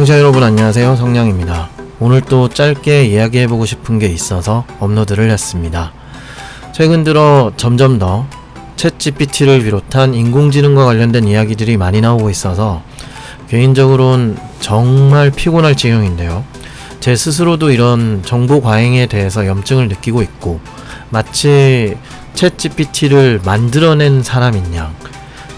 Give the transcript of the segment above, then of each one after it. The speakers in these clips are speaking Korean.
청취자 여러분 안녕하세요, 성냥입니다. 오늘 또 짧게 이야기해보고 싶은 게 있어서 업로드를 했습니다. 최근 들어 점점 더 챗GPT를 비롯한 인공지능과 관련된 이야기들이 많이 나오고 있어서 개인적으로는 정말 피곤할 지경인데요. 제 스스로도 이런 정보 과잉에 대해서 염증을 느끼고 있고, 마치 챗GPT를 만들어낸 사람인 양,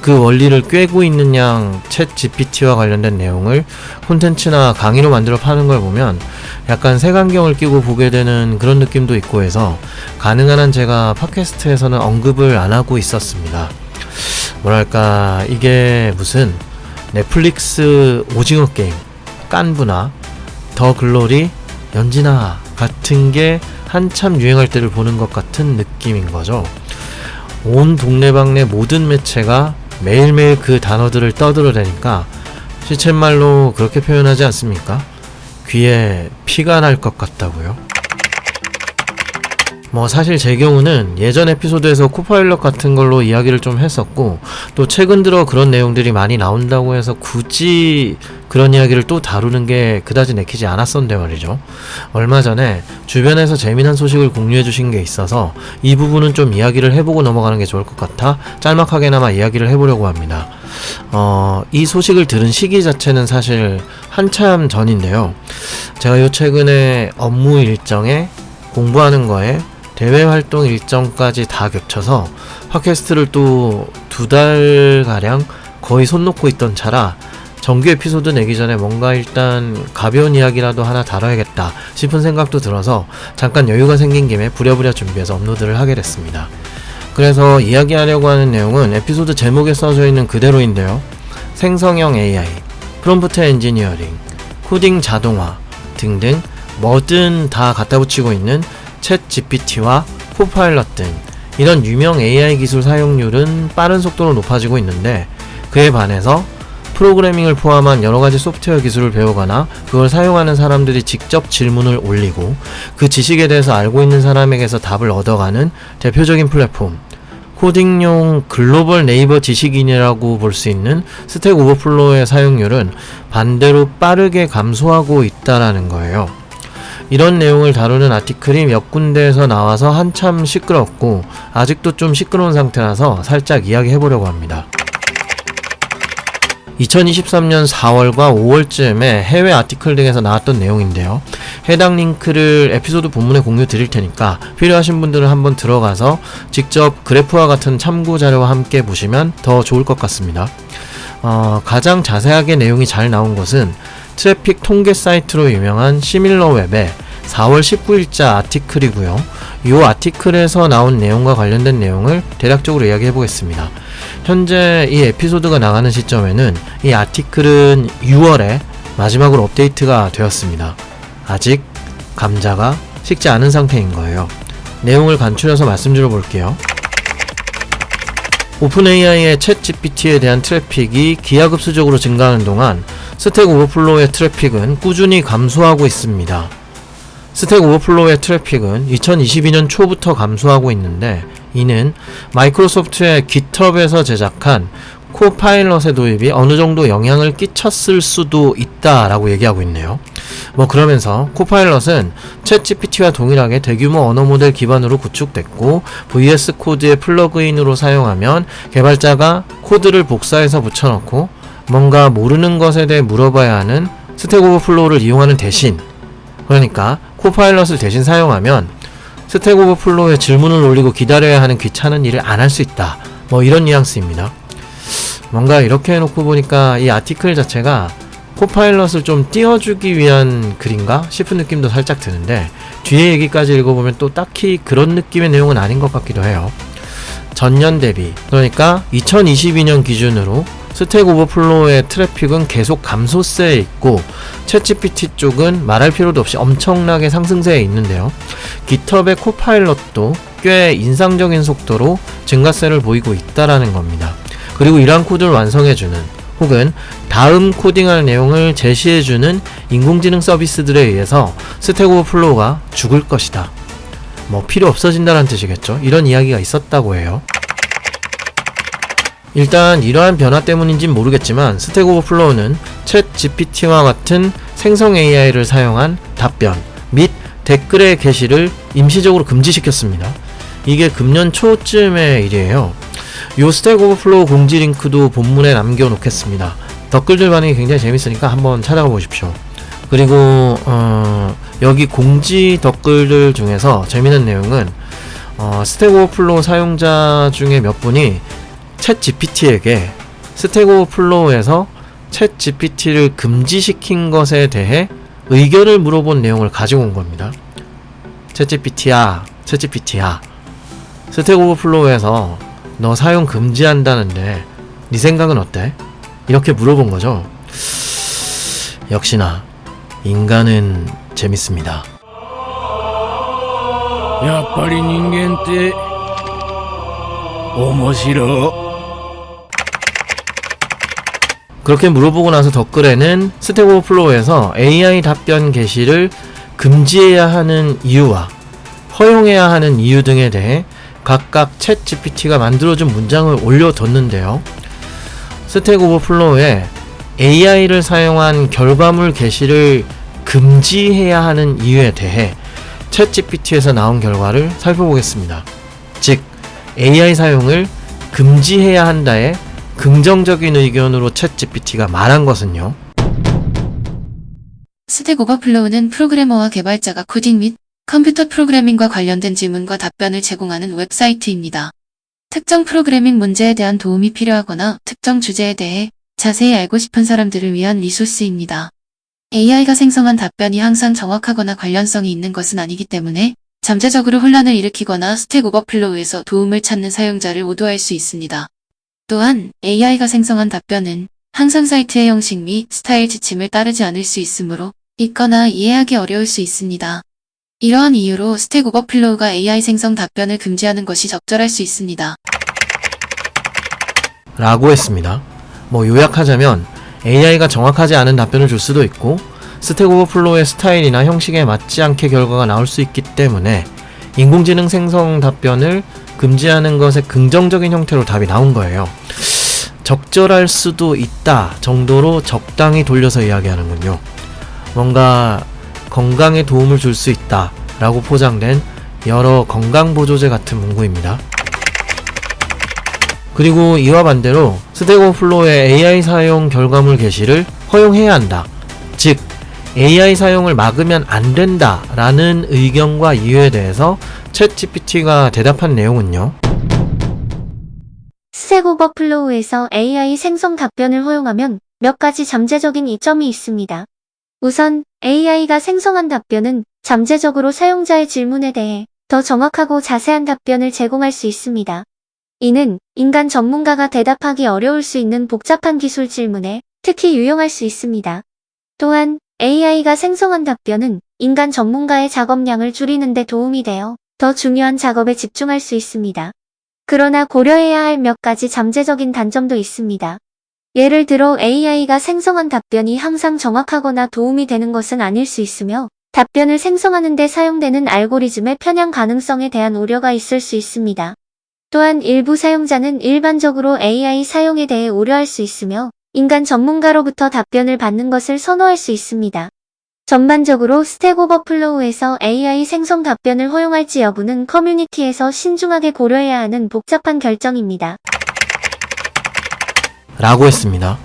그 원리를 꿰고 있는 양 챗GPT와 관련된 내용을 콘텐츠나 강의로 만들어 파는 걸 보면 약간 색안경을 끼고 보게 되는 그런 느낌도 있고 해서 가능한 한 제가 팟캐스트에서는 언급을 안 하고 있었습니다. 뭐랄까, 이게 무슨 넷플릭스 오징어 게임, 깐부나 더 글로리, 연진아 같은 게 한참 유행할 때를 보는 것 같은 느낌인 거죠. 온 동네방네 모든 매체가 매일매일 그 단어들을 떠들어대니까 시쳇말로 그렇게 표현하지 않습니까? 귀에 피가 날 것 같다고요? 사실 제 경우는 예전 에피소드에서 코파일럿 같은 걸로 이야기를 좀 했었고, 또 최근 들어 그런 내용들이 많이 나온다고 해서 굳이 그런 이야기를 또 다루는 게 그다지 내키지 않았었는데 말이죠. 얼마 전에 주변에서 재미난 소식을 공유해 주신 게 있어서 이 부분은 좀 이야기를 해보고 넘어가는 게 좋을 것 같아 짤막하게나마 이야기를 해보려고 합니다. 이 소식을 들은 시기 자체는 사실 한참 전인데요. 제가 요 최근에 업무 일정에 공부하는 거에 대외 활동 일정까지 다 겹쳐서 팟캐스트를 또 2달가량 거의 손 놓고 있던 차라 정규 에피소드 내기 전에 뭔가 일단 가벼운 이야기라도 하나 다뤄야겠다 싶은 생각도 들어서 잠깐 여유가 생긴 김에 부랴부랴 준비해서 업로드를 하게 됐습니다. 그래서 이야기하려고 하는 내용은 에피소드 제목에 써져 있는 그대로인데요. 생성형 AI, 프롬프트 엔지니어링, 코딩 자동화 등등 뭐든 다 갖다 붙이고 있는 챗 GPT와 코파일럿 등 이런 유명 AI 기술 사용률은 빠른 속도로 높아지고 있는데, 그에 반해서 프로그래밍을 포함한 여러가지 소프트웨어 기술을 배우거나 그걸 사용하는 사람들이 직접 질문을 올리고 그 지식에 대해서 알고 있는 사람에게서 답을 얻어가는 대표적인 플랫폼, 코딩용 글로벌 네이버 지식인이라고 볼 수 있는 스택 오버플로우의 사용률은 반대로 빠르게 감소하고 있다라는 거예요. 이런 내용을 다루는 아티클이 몇 군데에서 나와서 한참 시끄럽고 아직도 좀 시끄러운 상태라서 살짝 이야기해보려고 합니다. 2023년 4월과 5월쯤에 해외 아티클 등에서 나왔던 내용인데요. 해당 링크를 에피소드 본문에 공유 드릴 테니까 필요하신 분들은 한번 들어가서 직접 그래프와 같은 참고 자료와 함께 보시면 더 좋을 것 같습니다. 가장 자세하게 내용이 잘 나온 것은 트래픽 통계 사이트로 유명한 시밀러웹의 4월 19일자 아티클이고요. 이 아티클에서 나온 내용과 관련된 내용을 대략적으로 이야기해 보겠습니다. 현재 이 에피소드가 나가는 시점에는 이 아티클은 6월에 마지막으로 업데이트가 되었습니다. 아직 감자가 식지 않은 상태인 거예요. 내용을 간추려서 말씀드려 볼게요. 오픈AI의 챗GPT에 대한 트래픽이 기하급수적으로 증가하는 동안 스택 오버플로우의 트래픽은 꾸준히 감소하고 있습니다. 스택 오버플로우의 트래픽은 2022년 초부터 감소하고 있는데, 이는 마이크로소프트의 GitHub에서 제작한 코파일럿의 도입이 어느 정도 영향을 끼쳤을 수도 있다라고 얘기하고 있네요. 그러면서 코파일럿은 챗GPT와 동일하게 대규모 언어 모델 기반으로 구축됐고, VS 코드의 플러그인으로 사용하면 개발자가 코드를 복사해서 붙여넣고 뭔가 모르는 것에 대해 물어봐야 하는 스택 오버플로우를 이용하는 대신, 그러니까 코파일럿을 대신 사용하면 스택 오버플로우에 질문을 올리고 기다려야 하는 귀찮은 일을 안 할 수 있다. 이런 뉘앙스입니다. 뭔가 이렇게 해놓고 보니까 이 아티클 자체가 코파일럿을 좀 띄워주기 위한 글인가 싶은 느낌도 살짝 드는데, 뒤에 얘기까지 읽어보면 또 딱히 그런 느낌의 내용은 아닌 것 같기도 해요. 전년 대비, 그러니까 2022년 기준으로 스택 오버플로우의 트래픽은 계속 감소세에 있고, 챗GPT 쪽은 말할 필요도 없이 엄청나게 상승세에 있는데요. GitHub의 코파일럿도 꽤 인상적인 속도로 증가세를 보이고 있다라는 겁니다. 그리고 이러한 코드를 완성해주는 혹은 다음 코딩할 내용을 제시해주는 인공지능 서비스들에 의해서 스택 오버플로우가 죽을 것이다. 필요 없어진다는 뜻이겠죠. 이런 이야기가 있었다고 해요. 일단 이러한 변화 때문인진 모르겠지만 스택 오버플로우는 챗 GPT와 같은 생성 AI를 사용한 답변 및 댓글의 게시를 임시적으로 금지시켰습니다. 이게 금년 초쯤의 일이에요. 요 스택 오버플로우 공지 링크도 본문에 남겨놓겠습니다. 댓글들 반응이 굉장히 재밌으니까 한번 찾아가 보십시오. 그리고 여기 공지 댓글들 중에서 재밌는 내용은 스택 오버플로우 사용자 중에 몇 분이 챗 GPT에게 스택 오버플로우에서 챗 GPT를 금지시킨 것에 대해 의견을 물어본 내용을 가지고 온 겁니다. 챗 GPT야, 스택 오버플로우에서 너 사용 금지한다는데 네 생각은 어때? 이렇게 물어본 거죠. 역시나 인간은 재밌습니다. やっぱり人間って面白い。 그렇게 물어보고 나서 댓글에는 스택 오버플로우에서 AI 답변 게시를 금지해야 하는 이유와 허용해야 하는 이유 등에 대해 각각 챗 GPT가 만들어준 문장을 올려뒀는데요. 스택 오버플로우에 AI를 사용한 결과물 게시를 금지해야 하는 이유에 대해 챗 GPT에서 나온 결과를 살펴보겠습니다. 즉, AI 사용을 금지해야 한다에 긍정적인 의견으로 챗 GPT가 말한 것은요. 스택 오버플로우는 프로그래머와 개발자가 코딩 및 컴퓨터 프로그래밍과 관련된 질문과 답변을 제공하는 웹사이트입니다. 특정 프로그래밍 문제에 대한 도움이 필요하거나 특정 주제에 대해 자세히 알고 싶은 사람들을 위한 리소스입니다. AI가 생성한 답변이 항상 정확하거나 관련성이 있는 것은 아니기 때문에 잠재적으로 혼란을 일으키거나 스택 오버플로우에서 도움을 찾는 사용자를 오도할 수 있습니다. 또한 AI가 생성한 답변은 항상 사이트의 형식 및 스타일 지침을 따르지 않을 수 있으므로 읽거나 이해하기 어려울 수 있습니다. 이러한 이유로 스택 오버플로우가 AI 생성 답변을 금지하는 것이 적절할 수 있습니다. 라고 했습니다. 요약하자면 AI가 정확하지 않은 답변을 줄 수도 있고 스택 오버플로우의 스타일이나 형식에 맞지 않게 결과가 나올 수 있기 때문에 인공지능 생성 답변을 금지하는 것의 긍정적인 형태로 답이 나온 거예요. 적절할 수도 있다 정도로 적당히 돌려서 이야기하는군요. 뭔가 건강에 도움을 줄 수 있다 라고 포장된 여러 건강보조제 같은 문구입니다. 그리고 이와 반대로 스택 오버플로우의 AI 사용 결과물 게시를 허용해야 한다. 즉, AI 사용을 막으면 안 된다 라는 의견과 이유에 대해서 챗 GPT가 대답한 내용은요. 스택 오버플로우에서 AI 생성 답변을 허용하면 몇 가지 잠재적인 이점이 있습니다. 우선 AI가 생성한 답변은 잠재적으로 사용자의 질문에 대해 더 정확하고 자세한 답변을 제공할 수 있습니다. 이는 인간 전문가가 대답하기 어려울 수 있는 복잡한 기술 질문에 특히 유용할 수 있습니다. 또한 AI가 생성한 답변은 인간 전문가의 작업량을 줄이는 데 도움이 되어 더 중요한 작업에 집중할 수 있습니다. 그러나 고려해야 할 몇 가지 잠재적인 단점도 있습니다. 예를 들어 AI가 생성한 답변이 항상 정확하거나 도움이 되는 것은 아닐 수 있으며 답변을 생성하는 데 사용되는 알고리즘의 편향 가능성에 대한 우려가 있을 수 있습니다. 또한 일부 사용자는 일반적으로 AI 사용에 대해 우려할 수 있으며 인간 전문가로부터 답변을 받는 것을 선호할 수 있습니다. 전반적으로 스택 오버플로우에서 AI 생성 답변을 허용할지 여부는 커뮤니티에서 신중하게 고려해야 하는 복잡한 결정입니다. 라고 했습니다.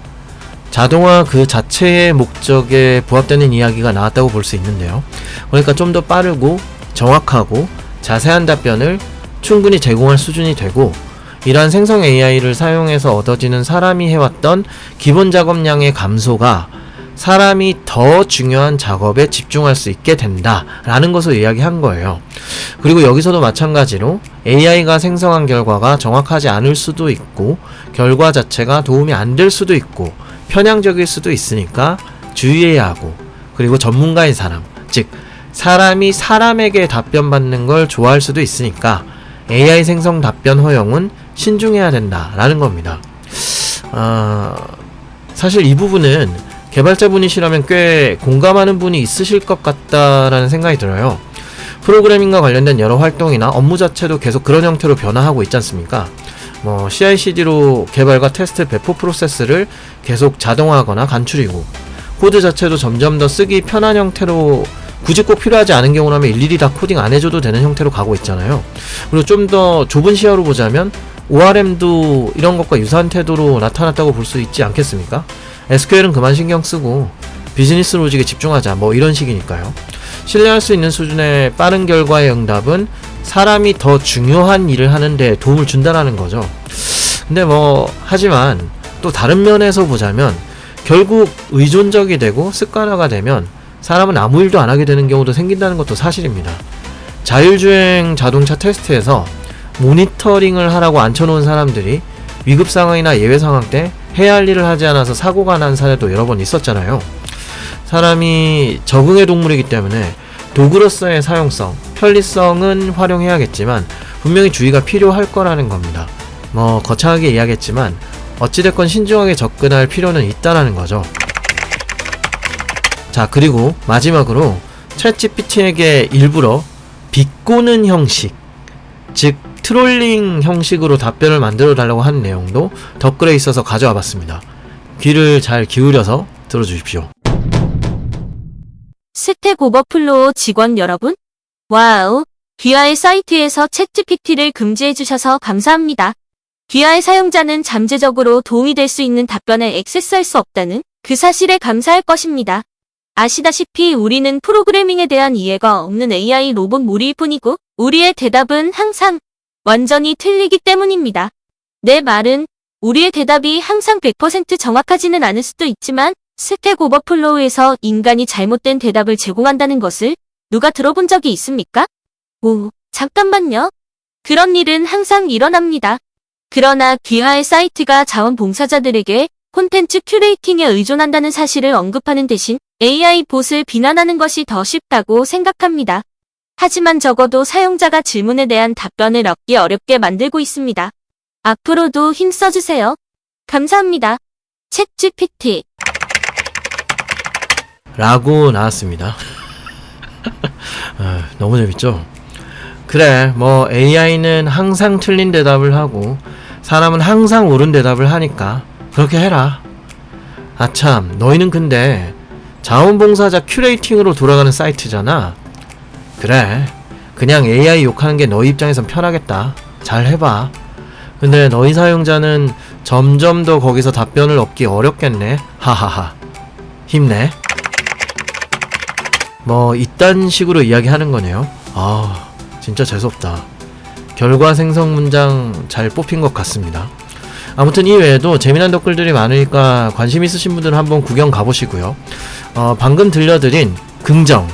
자동화 그 자체의 목적에 부합되는 이야기가 나왔다고 볼 수 있는데요. 그러니까 좀 더 빠르고 정확하고 자세한 답변을 충분히 제공할 수준이 되고 이러한 생성 AI를 사용해서 얻어지는 사람이 해왔던 기본 작업량의 감소가 사람이 더 중요한 작업에 집중할 수 있게 된다라는 것을 이야기한 거예요. 그리고 여기서도 마찬가지로 AI가 생성한 결과가 정확하지 않을 수도 있고 결과 자체가 도움이 안 될 수도 있고 편향적일 수도 있으니까 주의해야 하고 그리고 전문가인 사람, 즉 사람이 사람에게 답변 받는 걸 좋아할 수도 있으니까 AI 생성 답변 허용은 신중해야 된다라는 겁니다. 사실 이 부분은 개발자분이시라면 꽤 공감하는 분이 있으실 것 같다라는 생각이 들어요. 프로그래밍과 관련된 여러 활동이나 업무 자체도 계속 그런 형태로 변화하고 있지 않습니까? CI/CD로 개발과 테스트 배포 프로세스를 계속 자동화하거나 간추리고 코드 자체도 점점 더 쓰기 편한 형태로 굳이 꼭 필요하지 않은 경우라면 일일이 다 코딩 안 해줘도 되는 형태로 가고 있잖아요. 그리고 좀 더 좁은 시야로 보자면 ORM도 이런 것과 유사한 태도로 나타났다고 볼 수 있지 않겠습니까? SQL은 그만 신경 쓰고 비즈니스 로직에 집중하자 이런 식이니까요. 신뢰할 수 있는 수준의 빠른 결과의 응답은 사람이 더 중요한 일을 하는데 도움을 준다라는 거죠. 근데 하지만 또 다른 면에서 보자면 결국 의존적이 되고 습관화가 되면 사람은 아무 일도 안 하게 되는 경우도 생긴다는 것도 사실입니다. 자율주행 자동차 테스트에서 모니터링을 하라고 앉혀놓은 사람들이 위급 상황이나 예외 상황 때 해야 할 일을 하지 않아서 사고가 난 사례도 여러 번 있었잖아요. 사람이 적응의 동물이기 때문에 도구로서의 사용성, 편리성은 활용해야겠지만 분명히 주의가 필요할 거라는 겁니다. 거창하게 이야기했지만 어찌됐건 신중하게 접근할 필요는 있다라는 거죠. 자, 그리고 마지막으로 챗GPT에게 일부러 비꼬는 형식, 즉 트롤링 형식으로 답변을 만들어 달라고 하는 내용도 덧글에 있어서 가져와 봤습니다. 귀를 잘 기울여서 들어주십시오. 스택 오버플로우 직원 여러분, 와우, 귀하의 사이트에서 챗GPT를 금지해주셔서 감사합니다. 귀하의 사용자는 잠재적으로 도움이 될 수 있는 답변에 액세스할 수 없다는 그 사실에 감사할 것입니다. 아시다시피 우리는 프로그래밍에 대한 이해가 없는 AI 로봇 무리일 뿐이고 우리의 대답은 항상 완전히 틀리기 때문입니다. 내 말은 우리의 대답이 항상 100% 정확하지는 않을 수도 있지만 스택 오버플로우에서 인간이 잘못된 대답을 제공한다는 것을 누가 들어본 적이 있습니까? 오, 잠깐만요. 그런 일은 항상 일어납니다. 그러나 귀하의 사이트가 자원봉사자들에게 콘텐츠 큐레이팅에 의존한다는 사실을 언급하는 대신 AI 봇을 비난하는 것이 더 쉽다고 생각합니다. 하지만 적어도 사용자가 질문에 대한 답변을 얻기 어렵게 만들고 있습니다. 앞으로도 힘써주세요. 감사합니다. 챗GPT 라고 나왔습니다. 너무 재밌죠? 그래, AI는 항상 틀린 대답을 하고 사람은 항상 옳은 대답을 하니까 그렇게 해라. 아참, 너희는 근데 자원봉사자 큐레이팅으로 돌아가는 사이트잖아. 그래, 그냥 AI 욕하는 게 너희 입장에선 편하겠다. 잘 해봐. 근데 너희 사용자는 점점 더 거기서 답변을 얻기 어렵겠네. 하하하. 힘내. 이딴 식으로 이야기하는 거네요. 진짜 재수없다. 결과 생성 문장 잘 뽑힌 것 같습니다. 아무튼 이 외에도 재미난 댓글들이 많으니까 관심 있으신 분들은 한번 구경 가보시고요. 방금 들려드린 긍정,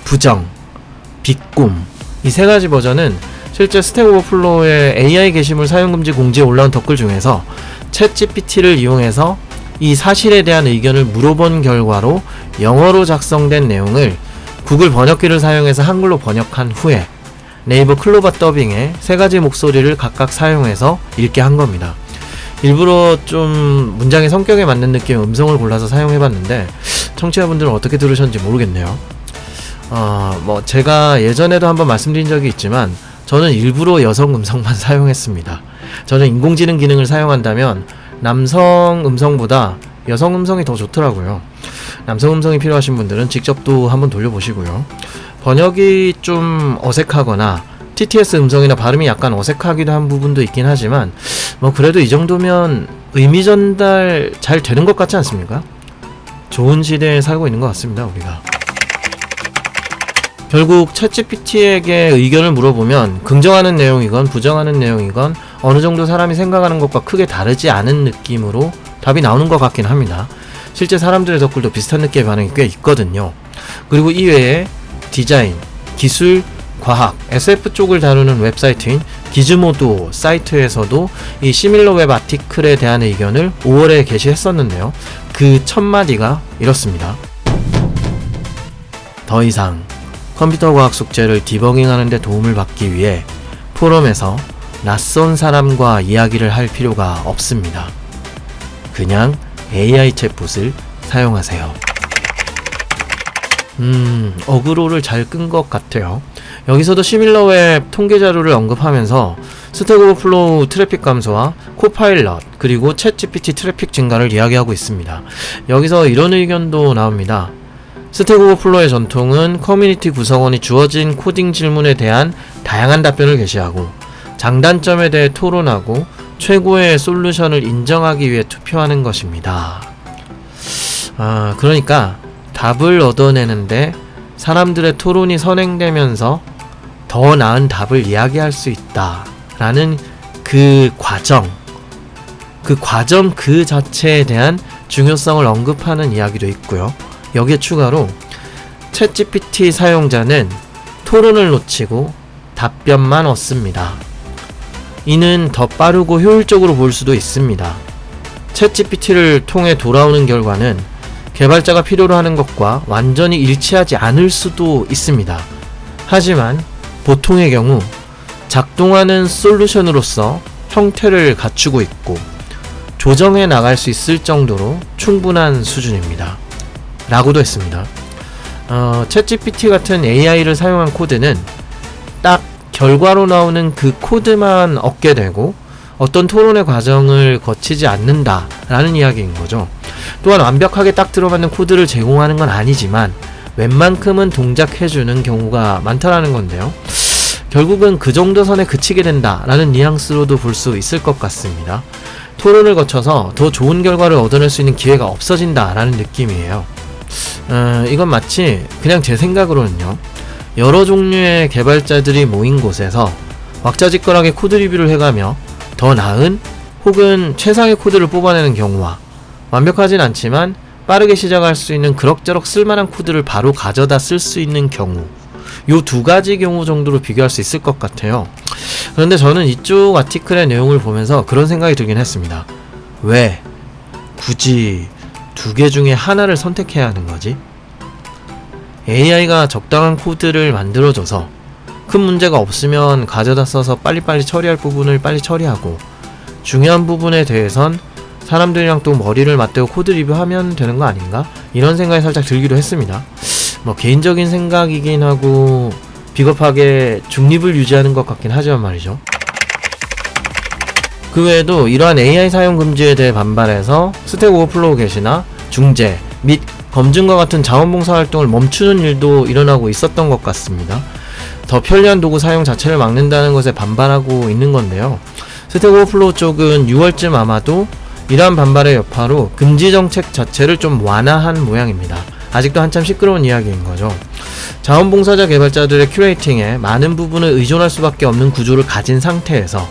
부정, 비꿈 이 세 가지 버전은 실제 스택 오버플로우의 AI 게시물 사용금지 공지에 올라온 댓글 중에서 챗GPT를 이용해서 이 사실에 대한 의견을 물어본 결과로 영어로 작성된 내용을 구글 번역기를 사용해서 한글로 번역한 후에 네이버 클로바 더빙에 세 가지 목소리를 각각 사용해서 읽게 한 겁니다. 일부러 좀 문장의 성격에 맞는 느낌의 음성을 골라서 사용해봤는데 청취자분들은 어떻게 들으셨는지 모르겠네요. 제가 예전에도 한번 말씀드린 적이 있지만 저는 일부러 여성 음성만 사용했습니다. 저는 인공지능 기능을 사용한다면 남성 음성보다 여성 음성이 더 좋더라고요. 남성 음성이 필요하신 분들은 직접 또 한번 돌려보시고요. 번역이 좀 어색하거나 TTS 음성이나 발음이 약간 어색하기도 한 부분도 있긴 하지만 그래도 이 정도면 의미 전달 잘 되는 것 같지 않습니까? 좋은 시대에 살고 있는 것 같습니다, 우리가. 결국 챗GPT에게 의견을 물어보면 긍정하는 내용이건 부정하는 내용이건 어느 정도 사람이 생각하는 것과 크게 다르지 않은 느낌으로 답이 나오는 것 같긴 합니다. 실제 사람들의 댓글도 비슷한 느낌의 반응이 꽤 있거든요. 그리고 이외에 디자인, 기술, 과학, SF 쪽을 다루는 웹사이트인 기즈모도 사이트에서도 이 시밀러 웹 아티클에 대한 의견을 5월에 게시했었는데요. 그 첫마디가 이렇습니다. 더 이상 컴퓨터 과학 숙제를 디버깅하는 데 도움을 받기 위해 포럼에서 낯선 사람과 이야기를 할 필요가 없습니다. 그냥 AI 챗봇을 사용하세요. 어그로를 잘 끈 것 같아요. 여기서도 시밀러웹 통계 자료를 언급하면서 스택 오버플로우 트래픽 감소와 코파일럿 그리고 챗GPT 트래픽 증가를 이야기하고 있습니다. 여기서 이런 의견도 나옵니다. 스택 오버플로우의 전통은 커뮤니티 구성원이 주어진 코딩 질문에 대한 다양한 답변을 게시하고 장단점에 대해 토론하고 최고의 솔루션을 인정하기 위해 투표하는 것입니다. 그러니까 답을 얻어내는데 사람들의 토론이 선행되면서 더 나은 답을 이야기할 수 있다라는 그 과정 그 자체에 대한 중요성을 언급하는 이야기도 있고요. 여기에 추가로 챗GPT 사용자는 토론을 놓치고 답변만 얻습니다. 이는 더 빠르고 효율적으로 볼 수도 있습니다. 챗GPT를 통해 돌아오는 결과는 개발자가 필요로 하는 것과 완전히 일치하지 않을 수도 있습니다. 하지만 보통의 경우 작동하는 솔루션으로서 형태를 갖추고 있고 조정해 나갈 수 있을 정도로 충분한 수준입니다. 라고도 했습니다. 챗GPT 같은 AI를 사용한 코드는 딱 결과로 나오는 그 코드만 얻게 되고 어떤 토론의 과정을 거치지 않는다라는 이야기인 거죠. 또한 완벽하게 딱 들어맞는 코드를 제공하는 건 아니지만 웬만큼은 동작해주는 경우가 많다라는 건데요. 결국은 그 정도 선에 그치게 된다라는 뉘앙스로도 볼 수 있을 것 같습니다. 토론을 거쳐서 더 좋은 결과를 얻어낼 수 있는 기회가 없어진다라는 느낌이에요. 이건 마치 그냥 제 생각으로는요. 여러 종류의 개발자들이 모인 곳에서 왁자지껄하게 코드 리뷰를 해가며 더 나은 혹은 최상의 코드를 뽑아내는 경우와 완벽하진 않지만 빠르게 시작할 수 있는 그럭저럭 쓸만한 코드를 바로 가져다 쓸 수 있는 경우, 요 두 가지 경우 정도로 비교할 수 있을 것 같아요. 그런데 저는 이쪽 아티클의 내용을 보면서 그런 생각이 들긴 했습니다. 왜 굳이 두 개 중에 하나를 선택해야 하는 거지? AI가 적당한 코드를 만들어줘서 큰 문제가 없으면 가져다 써서 빨리빨리 처리할 부분을 빨리 처리하고 중요한 부분에 대해선 사람들이랑 또 머리를 맞대고 코드 리뷰하면 되는 거 아닌가? 이런 생각이 살짝 들기도 했습니다. 뭐 개인적인 생각이긴 하고 비겁하게 중립을 유지하는 것 같긴 하지만 말이죠. 그 외에도 이러한 AI 사용 금지에 대해 반발해서 스택 오버플로우 게시나 중재 및 검증과 같은 자원봉사 활동을 멈추는 일도 일어나고 있었던 것 같습니다. 더 편리한 도구 사용 자체를 막는다는 것에 반발하고 있는 건데요. 스택 오버플로우 쪽은 6월쯤 아마도 이러한 반발의 여파로 금지 정책 자체를 좀 완화한 모양입니다. 아직도 한참 시끄러운 이야기인 거죠. 자원봉사자 개발자들의 큐레이팅에 많은 부분을 의존할 수밖에 없는 구조를 가진 상태에서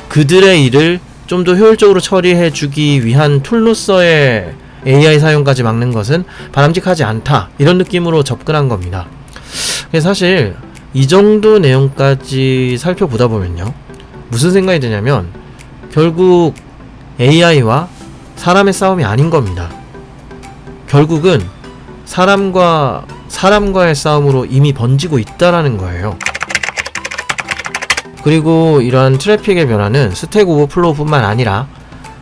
그들의 일을 좀 더 효율적으로 처리해주기 위한 툴로서의 AI 사용까지 막는 것은 바람직하지 않다, 이런 느낌으로 접근한 겁니다. 사실 이 정도 내용까지 살펴보다 보면요, 무슨 생각이 드냐면 결국 AI와 사람의 싸움이 아닌 겁니다. 결국은 사람과의 싸움으로 이미 번지고 있다라는 거예요. 그리고 이러한 트래픽의 변화는 스택 오버플로우뿐만 아니라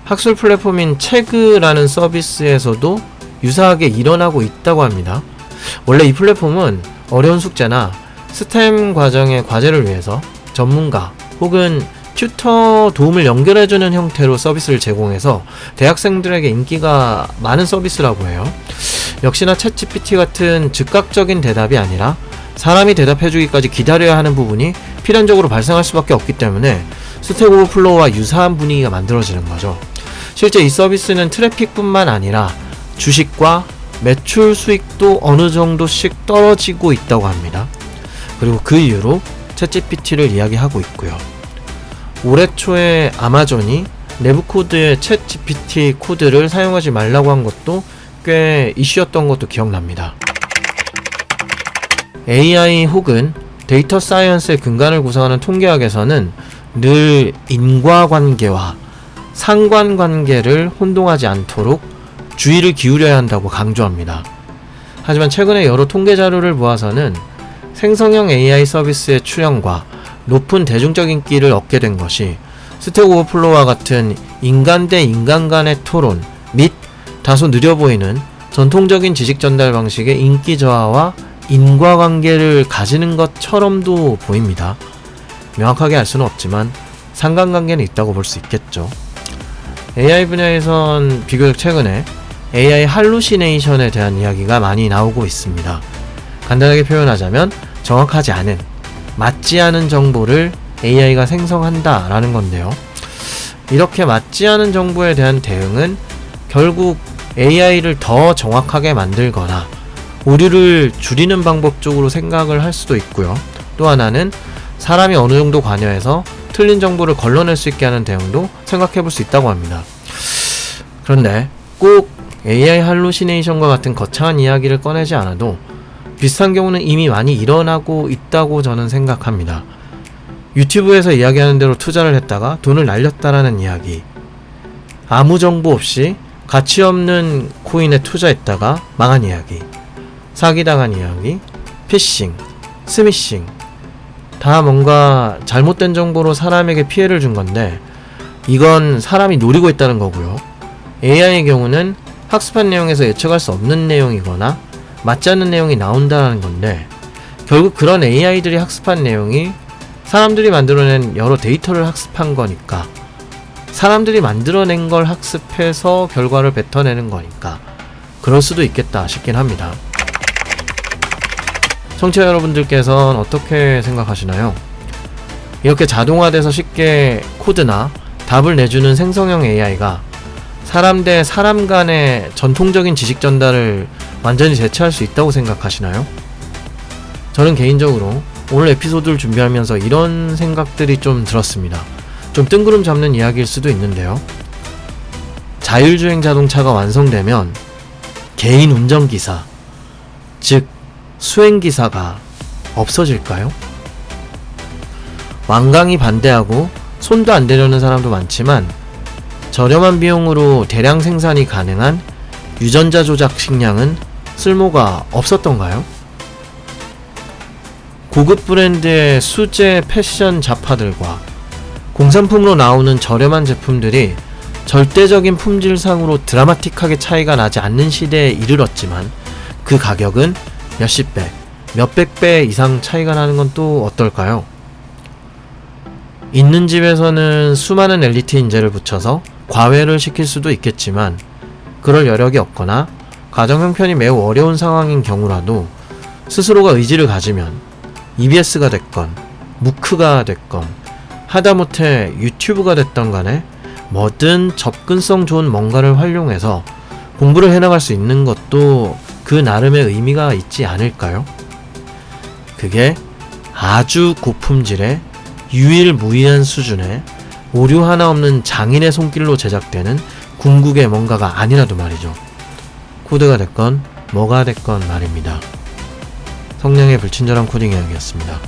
학술 플랫폼인 체그라는 서비스에서도 유사하게 일어나고 있다고 합니다. 원래 이 플랫폼은 어려운 숙제나 스템 과정의 과제를 위해서 전문가 혹은 튜터 도움을 연결해주는 형태로 서비스를 제공해서 대학생들에게 인기가 많은 서비스라고 해요. 역시나 챗GPT 같은 즉각적인 대답이 아니라 사람이 대답해주기까지 기다려야 하는 부분이 필연적으로 발생할 수밖에 없기 때문에 스택 오버플로우와 유사한 분위기가 만들어지는 거죠. 실제 이 서비스는 트래픽뿐만 아니라 주식과 매출 수익도 어느 정도씩 떨어지고 있다고 합니다. 그리고 그 이유로 챗GPT를 이야기하고 있고요. 올해 초에 아마존이 내부 코드의 챗GPT 코드를 사용하지 말라고 한 것도 꽤 이슈였던 것도 기억납니다. AI 혹은 데이터 사이언스의 근간을 구성하는 통계학에서는 늘 인과관계와 상관관계를 혼동하지 않도록 주의를 기울여야 한다고 강조합니다. 하지만 최근에 여러 통계 자료를 보아서는 생성형 AI 서비스의 출현과 높은 대중적 인기를 얻게 된 것이 스택 오버플로우와 같은 인간 대 인간 간의 토론 및 다소 느려 보이는 전통적인 지식 전달 방식의 인기 저하와 인과관계를 가지는 것처럼도 보입니다. 명확하게 알 수는 없지만 상관관계는 있다고 볼 수 있겠죠. AI 분야에선 비교적 최근에 AI 할루시네이션에 대한 이야기가 많이 나오고 있습니다. 간단하게 표현하자면 정확하지 않은, 맞지 않은 정보를 AI가 생성한다 라는 건데요. 이렇게 맞지 않은 정보에 대한 대응은 결국 AI를 더 정확하게 만들거나 오류를 줄이는 방법 쪽으로 생각을 할 수도 있고요. 또 하나는 사람이 어느 정도 관여해서 틀린 정보를 걸러낼 수 있게 하는 대응도 생각해 볼 수 있다고 합니다. 그런데 꼭 AI 할루시네이션과 같은 거창한 이야기를 꺼내지 않아도 비슷한 경우는 이미 많이 일어나고 있다고 저는 생각합니다. 유튜브에서 이야기하는 대로 투자를 했다가 돈을 날렸다라는 이야기, 아무 정보 없이 가치 없는 코인에 투자했다가 망한 이야기, 사기당한 이야기, 피싱, 스미싱, 다 뭔가 잘못된 정보로 사람에게 피해를 준 건데 이건 사람이 노리고 있다는 거고요. AI의 경우는 학습한 내용에서 예측할 수 없는 내용이거나 맞지 않는 내용이 나온다는 건데 결국 그런 AI들이 학습한 내용이 사람들이 만들어낸 여러 데이터를 학습한 거니까, 사람들이 만들어낸 걸 학습해서 결과를 뱉어내는 거니까 그럴 수도 있겠다 싶긴 합니다. 청취자 여러분들께서는 어떻게 생각하시나요? 이렇게 자동화돼서 쉽게 코드나 답을 내주는 생성형 AI가 사람 대 사람 간의 전통적인 지식 전달을 완전히 대체할 수 있다고 생각하시나요? 저는 개인적으로 오늘 에피소드를 준비하면서 이런 생각들이 좀 들었습니다. 좀 뜬구름 잡는 이야기일 수도 있는데요. 자율주행 자동차가 완성되면 개인 운전기사, 즉 수행기사가 없어질까요? 완강히 반대하고 손도 안 대려는 사람도 많지만 저렴한 비용으로 대량 생산이 가능한 유전자 조작 식량은 쓸모가 없었던가요? 고급 브랜드의 수제 패션 잡화들과 공산품으로 나오는 저렴한 제품들이 절대적인 품질상으로 드라마틱하게 차이가 나지 않는 시대에 이르렀지만 그 가격은 몇십 배, 몇백 배 이상 차이가 나는 건 또 어떨까요? 있는 집에서는 수많은 엘리트 인재를 붙여서 과외를 시킬 수도 있겠지만 그럴 여력이 없거나 가정 형편이 매우 어려운 상황인 경우라도 스스로가 의지를 가지면 EBS가 됐건 무크가 됐건 하다못해 유튜브가 됐던 간에 뭐든 접근성 좋은 뭔가를 활용해서 공부를 해나갈 수 있는 것도 그 나름의 의미가 있지 않을까요? 그게 아주 고품질의 유일무이한 수준의 오류 하나 없는 장인의 손길로 제작되는 궁극의 뭔가가 아니라도 말이죠. 코드가 됐건 뭐가 됐건 말입니다. 성량의 불친절한 코딩 이야기였습니다.